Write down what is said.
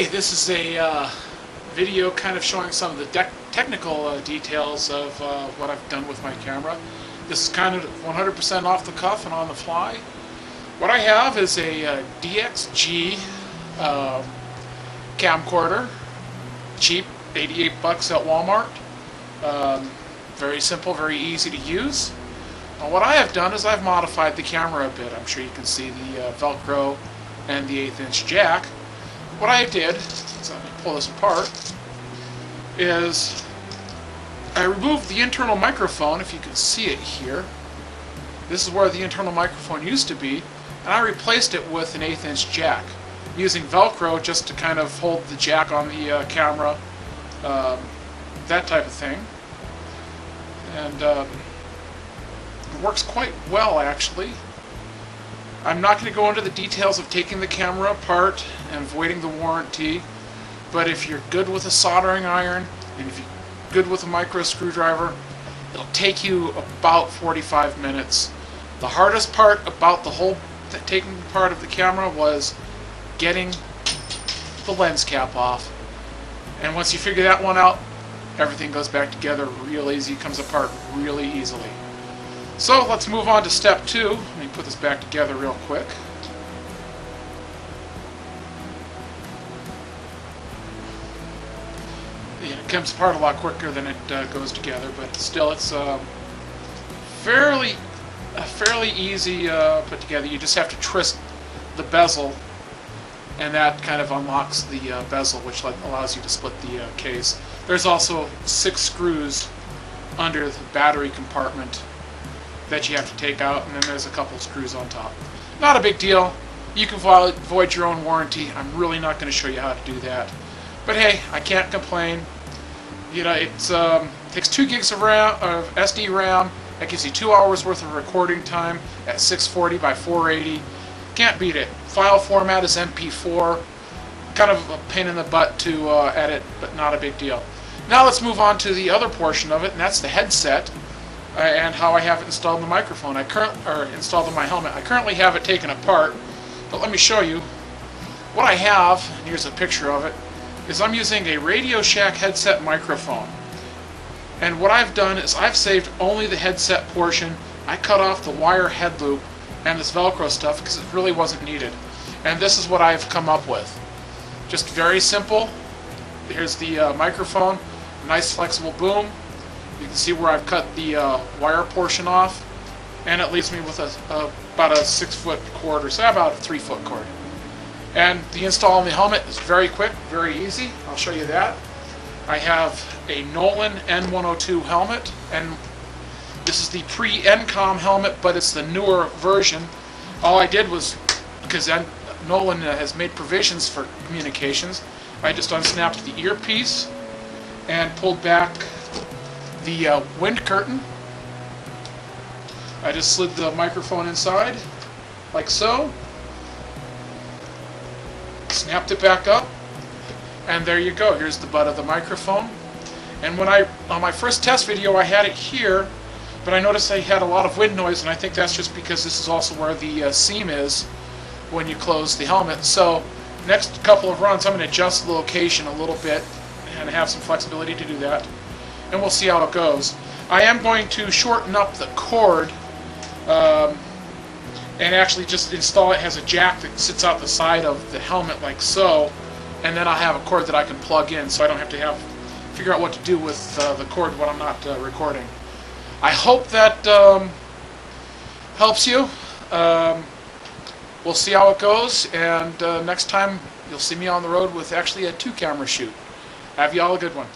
Okay, this is a video kind of showing some of the technical details of what I've done with my camera. This is kind of 100% off the cuff and on the fly. What I have is a DXG camcorder, cheap, 88 bucks at Walmart. Very simple, very easy to use. Now, what I have done is I've modified the camera a bit. I'm sure you can see the Velcro and the 1/8" jack. What I did, so let me pull this apart, is I removed the internal microphone, if you can see it here. This is where the internal microphone used to be, and I replaced it with an 1/8" jack, using Velcro just to kind of hold the jack on the camera, that type of thing. And it works quite well, actually. I'm not going to go into the details of taking the camera apart and voiding the warranty, but if you're good with a soldering iron and if you're good with a micro screwdriver, it'll take you about 45 minutes. The hardest part about the whole taking apart of the camera was getting the lens cap off. And once you figure that one out, everything goes back together real easy, comes apart really easily. So let's move on to step 2. Let me put this back together real quick. Yeah, it comes apart a lot quicker than it goes together, but still it's fairly easy put together. You just have to twist the bezel, and that kind of unlocks the bezel, which allows you to split the case. There's also 6 screws under the battery compartment that you have to take out, and then there's a couple screws on top. Not a big deal. You can void your own warranty. I'm really not going to show you how to do that. But hey, I can't complain. You know, it takes 2 gigs of SD RAM. That gives you 2 hours worth of recording time at 640 by 480. Can't beat it. File format is MP4. Kind of a pain in the butt to edit, but not a big deal. Now let's move on to the other portion of it, and that's the headset. And how I have it installed in the microphone. Installed in my helmet. I currently have it taken apart, but let me show you. What I have, and here's a picture of it, is I'm using a Radio Shack headset microphone. And what I've done is I've saved only the headset portion. I cut off the wire head loop and this Velcro stuff because it really wasn't needed. And this is what I've come up with. Just very simple. Here's the microphone, nice flexible boom. You can see where I've cut the wire portion off, and it leaves me with about a 6-foot cord, or say about a 3-foot cord. And the install on the helmet is very quick, very easy. I'll show you that. I have a Nolan N102 helmet, and this is the pre-NCOM helmet, but it's the newer version. All I did was, because Nolan has made provisions for communications, I just unsnapped the earpiece and pulled back the wind curtain. I just slid the microphone inside, like so. Snapped it back up, and there you go. Here's the butt of the microphone. And when on my first test video, I had it here, but I noticed I had a lot of wind noise, and I think that's just because this is also where the seam is when you close the helmet. So next couple of runs, I'm going to adjust the location a little bit and have some flexibility to do that. And we'll see how it goes. I am going to shorten up the cord and actually just install it as a jack that sits out the side of the helmet like so, and then I'll have a cord that I can plug in so I don't have to figure out what to do with the cord when I'm not recording. I hope that helps you. We'll see how it goes, and next time you'll see me on the road with actually a 2-camera shoot. Have you all a good one.